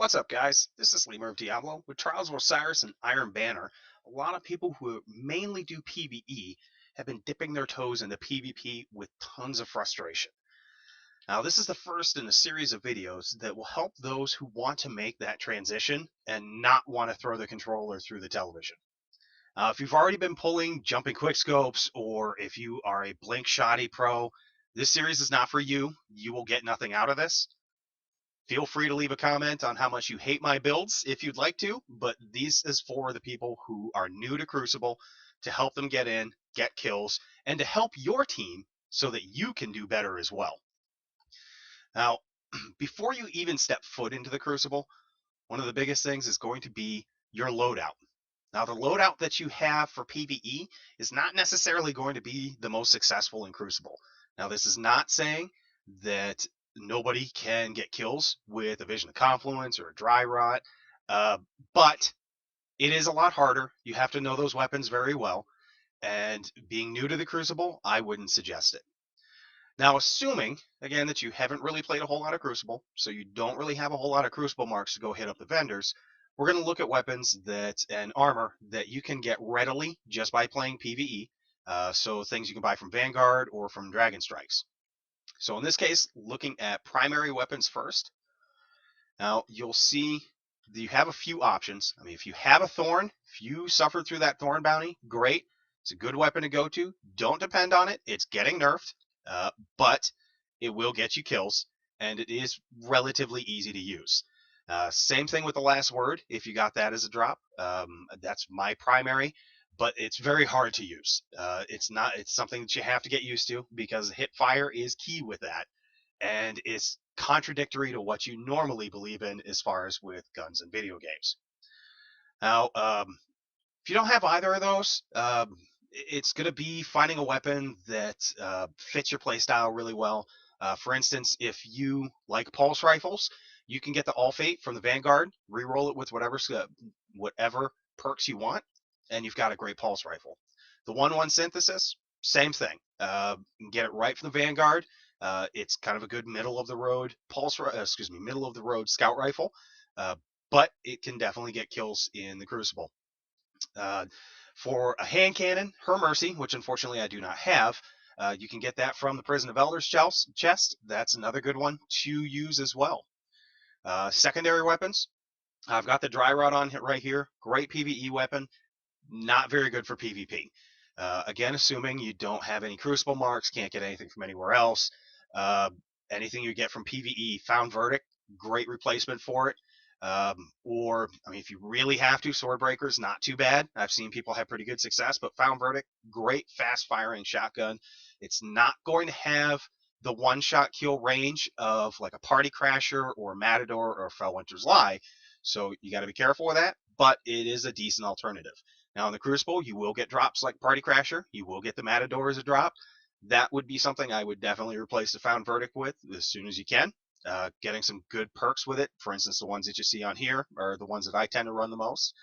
What's up, guys? This is Lemur of Diablo with Trials of Osiris and Iron Banner. A lot of people who mainly do PvE have been dipping their toes into PvP with tons of frustration. Now, this is the first in a series of videos that will help those who want to make that transition and not want to throw the controller through the television. If you've already been pulling jumping quickscopes, or if you are a blink shoddy pro, this series is not for you. You will get nothing out of this. Feel free to leave a comment on how much you hate my builds if you'd like to, but these is for the people who are new to Crucible, to help them get in, get kills, and to help your team so that you can do better as well. Now, before you even step foot into the Crucible, one of the biggest things is going to be your loadout. Now, the loadout that you have for PvE is not necessarily going to be the most successful in Crucible. Now, this is not saying that nobody can get kills with a Vision of Confluence or a Dry Rot, but it is a lot harder. You have to know those weapons very well, and being new to the Crucible, I wouldn't suggest it. Now, assuming, again, that you haven't really played a whole lot of Crucible, so you don't really have a whole lot of Crucible marks to go hit up the vendors, we're going to look at weapons and armor that you can get readily just by playing PvE. So things you can buy from Vanguard or from Dragon Strikes. So in this case, looking at primary weapons first. Now, you'll see you have a few options. I mean, if you have a Thorn, if you suffered through that Thorn bounty, great. It's a good weapon to go to. Don't depend on it. It's getting nerfed, but it will get you kills, and it is relatively easy to use. Same thing with the Last Word. If you got that as a drop, that's my primary, but it's very hard to use. It's something that you have to get used to because hip fire is key with that, and it's contradictory to what you normally believe in as far as with guns and video games. Now, if you don't have either of those, it's going to be finding a weapon that fits your playstyle really well. For instance, if you like pulse rifles, you can get the All Fate from the Vanguard, reroll it with whatever perks you want, and you've got a great pulse rifle. The 1-1 synthesis, same thing. You can get it right from the Vanguard. It's kind of a good middle of the road middle of the road scout rifle, but it can definitely get kills in the Crucible. For a hand cannon, Her Mercy, which unfortunately I do not have, you can get that from the Prison of Elders chest. That's another good one to use as well. Secondary weapons, I've got the Dry Rod on right here. Great PvE weapon, not very good for PvP. Again, assuming you don't have any Crucible marks, can't get anything from anywhere else. Anything you get from PvE, Found Verdict, great replacement for it. Or, I mean, if you really have to, Swordbreaker's not too bad. I've seen people have pretty good success, but Found Verdict, great fast firing shotgun. It's not going to have the one-shot kill range of like a Party Crasher or Matador or Fellwinter's Lie, so you got to be careful with that, but it is a decent alternative. Now, in the Crucible, you will get drops like Party Crasher. You will get the Matador as a drop. That would be something I would definitely replace the Found Verdict with as soon as you can. Getting some good perks with it. For instance, the ones that you see on here are the ones that I tend to run the most.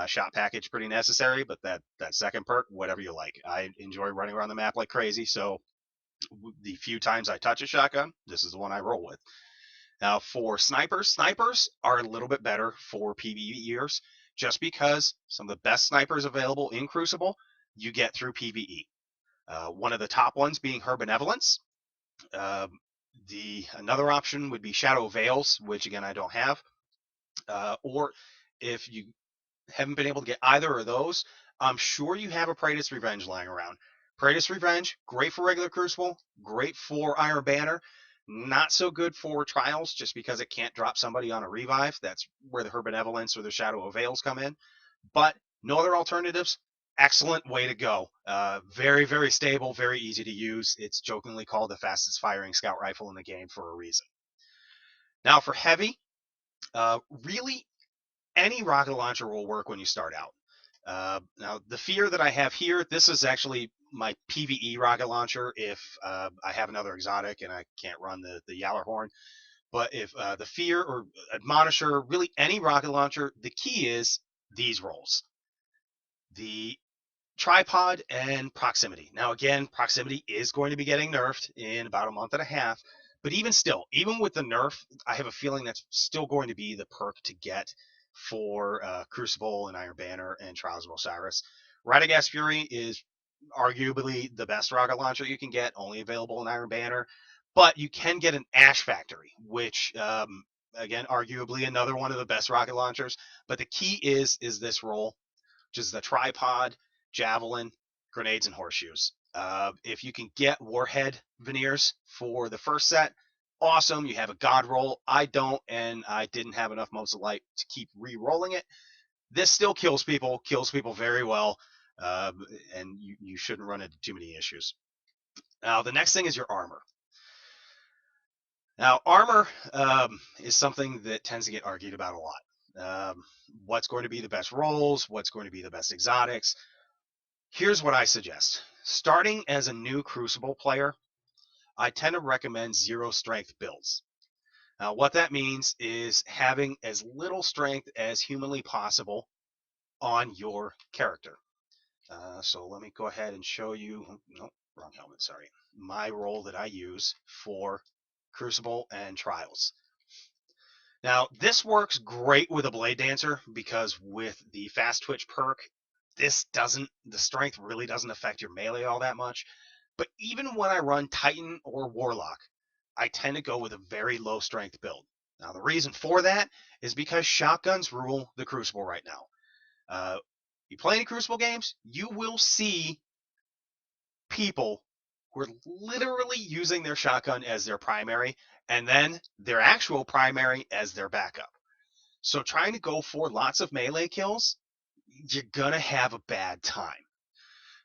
Shot package, pretty necessary, but that second perk, whatever you like. I enjoy running around the map like crazy, so the few times I touch a shotgun, this is the one I roll with. Now, for snipers are a little bit better for PvEers, just because some of the best snipers available in Crucible you get through PvE. One of the top ones being Her Benevolence. Another option would be Shadow Veils, which again I don't have. Or if you haven't been able to get either of those, I'm sure you have a Praetus Revenge lying around. Praetus Revenge, great for regular Crucible, great for Iron Banner, not so good for Trials just because it can't drop somebody on a revive. That's where the Her Benevolence or the Shadow of Veils come in. But no other alternatives. Excellent way to go. Very, very stable, very easy to use. It's jokingly called the fastest firing scout rifle in the game for a reason. Now for heavy, really any rocket launcher will work when you start out. Now, the fear that I have here, this is actually my PvE rocket launcher if I have another exotic and I can't run the Yallarhorn. But if the fear or admonisher, really any rocket launcher, the key is these rolls. The tripod and proximity. Now, again, proximity is going to be getting nerfed in about a month and a half, But even still, even with the nerf, I have a feeling that's still going to be the perk to get for Crucible and Iron Banner and Trials of Osiris. Radagast Fury is arguably the best rocket launcher you can get, only available in Iron Banner. But you can get an Ash Factory, which, again, arguably another one of the best rocket launchers. But the key is this roll, which is the tripod, javelin, grenades, and horseshoes. If you can get warhead veneers for the first set, awesome. You have a god roll. I don't, and I didn't have enough motes of light to keep re-rolling it. This still kills people very well, uh, and you shouldn't run into too many issues. Now, the next thing is your armor. Now, armor is something that tends to get argued about a lot. What's going to be the best rolls? What's going to be the best exotics? Here's what I suggest. Starting as a new Crucible player, I tend to recommend 0 strength builds. Now, what that means is having as little strength as humanly possible on your character. So let me go ahead and show you, no, wrong helmet, sorry, my roll that I use for Crucible and Trials. Now, this works great with a Blade Dancer because with the Fast Twitch perk, the strength really doesn't affect your melee all that much. But even when I run Titan or Warlock, I tend to go with a very low strength build. Now, the reason for that is because shotguns rule the Crucible right now. You play any Crucible games, you will see people who are literally using their shotgun as their primary and then their actual primary as their backup. So trying to go for lots of melee kills, you're going to have a bad time.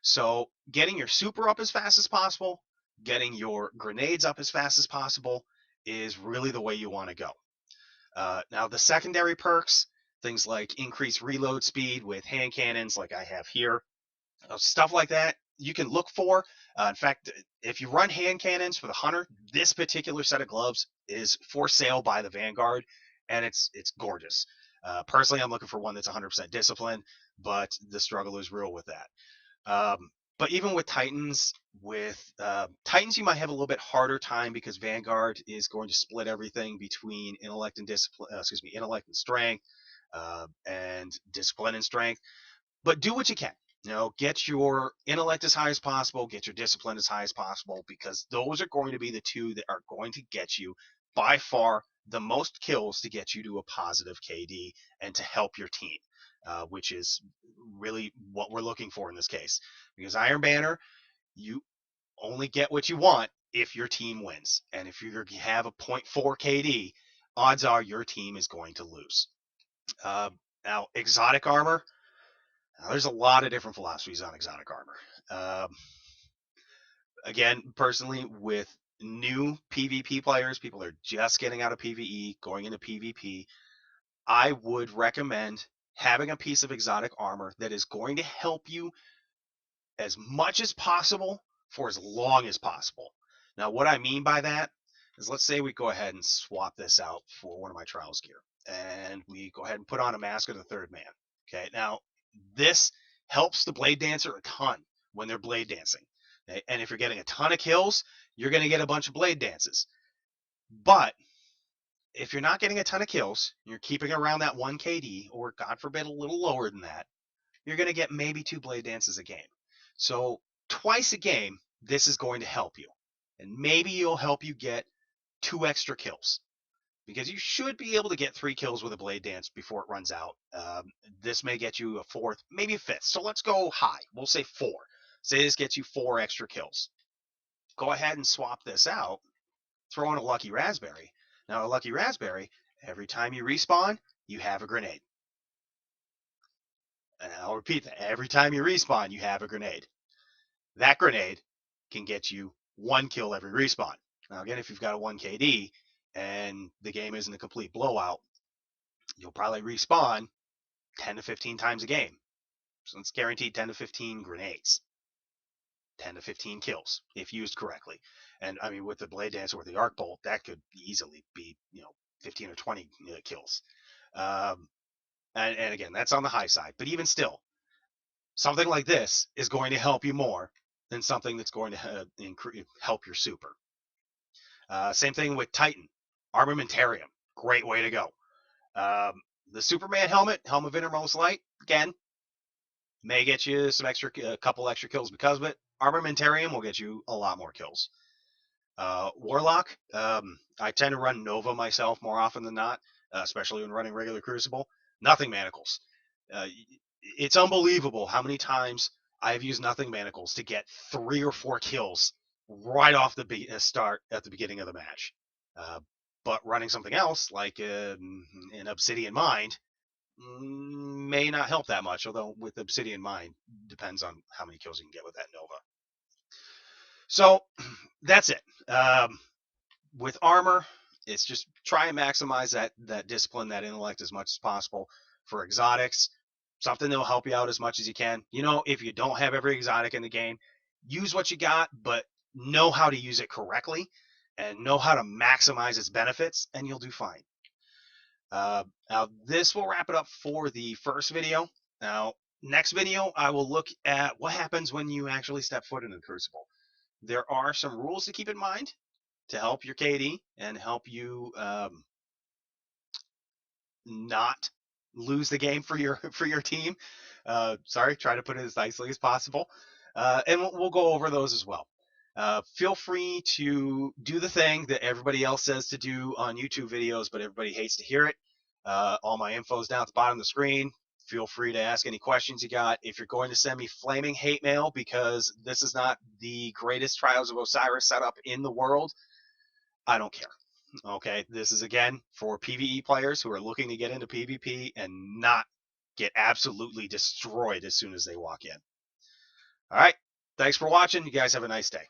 So getting your super up as fast as possible, getting your grenades up as fast as possible is really the way you want to go. Now, the secondary perks, things like increased reload speed with hand cannons like I have here, stuff like that, you can look for. In fact, if you run hand cannons for the Hunter, this particular set of gloves is for sale by the Vanguard, and it's gorgeous. Personally, I'm looking for one that's 100% discipline, but the struggle is real with that. But even with Titans, you might have a little bit harder time because Vanguard is going to split everything between intellect and discipline. Intellect and strength, and discipline and strength. But do what you can. Get your intellect as high as possible, get your discipline as high as possible, because those are going to be the two that are going to get you by far the most kills to get you to a positive KD and to help your team, which is really what we're looking for in this case. Because Iron Banner, you only get what you want if your team wins. And if you have a 0.4 KD, odds are your team is going to lose. Now, exotic armor. Now, there's a lot of different philosophies on exotic armor. Again, personally, with new PvP players, people are just getting out of PvE, going into PvP, I would recommend having a piece of exotic armor that is going to help you as much as possible for as long as possible. Now, what I mean by that is, let's say we go ahead and swap this out for one of my Trials gear, and we go ahead and put on a Mask of the Third Man. Okay, now this helps the Blade Dancer a ton when they're blade dancing. Okay? And if you're getting a ton of kills, you're going to get a bunch of blade dances. But if you're not getting a ton of kills, you're keeping around that 1 KD, or God forbid, a little lower than that, you're going to get maybe 2 blade dances a game. So twice a game, this is going to help you. And maybe it'll help you get 2 extra kills, because you should be able to get 3 kills with a blade dance before it runs out. This may get you a 4th, maybe a 5th. So let's go high. We'll say 4. Say this gets you 4 extra kills. Go ahead and swap this out. Throw in a Lucky Raspberry. Now, a Lucky Raspberry, every time you respawn, you have a grenade. And I'll repeat that. Every time you respawn, you have a grenade. That grenade can get you 1 kill every respawn. Now, again, if you've got a 1 KD and the game isn't a complete blowout, you'll probably respawn 10 to 15 times a game. So it's guaranteed 10 to 15 grenades, 10 to 15 kills if used correctly. And I mean, with the Blade Dancer or the Arc Bolt, that could easily be 15 or 20 kills. And again, that's on the high side. But even still, something like this is going to help you more than something that's going to help your super. Same thing with Titan. Armamentarium, great way to go. The Superman helmet, Helm of Innermost Light, again, may get you a couple extra kills because of it. Armamentarium will get you a lot more kills. Warlock, I tend to run Nova myself more often than not, especially when running regular Crucible. Nothing manacles. It's unbelievable how many times I've used nothing manacles to get 3 or 4 kills right off the start at the beginning of the match. But running something else like an Obsidian Mind may not help that much, although with Obsidian Mind, depends on how many kills you can get with that Nova. So that's it. With armor, it's just try and maximize that discipline, that intellect as much as possible. For exotics, something that'll help you out as much as you can. If you don't have every exotic in the game, use what you got, but know how to use it correctly and know how to maximize its benefits, and you'll do fine. Now, this will wrap it up for the first video. Now, next video, I will look at what happens when you actually step foot into the Crucible. There are some rules to keep in mind to help your KD and help you not lose the game for your team. Sorry, try to put it as nicely as possible. And we'll go over those as well. Feel free to do the thing that everybody else says to do on YouTube videos, but everybody hates to hear it. All my info is down at the bottom of the screen. Feel free to ask any questions you got. If you're going to send me flaming hate mail because this is not the greatest Trials of Osiris setup in the world, I don't care. Okay, this is again for PvE players who are looking to get into PvP and not get absolutely destroyed as soon as they walk in. All right, thanks for watching. You guys have a nice day.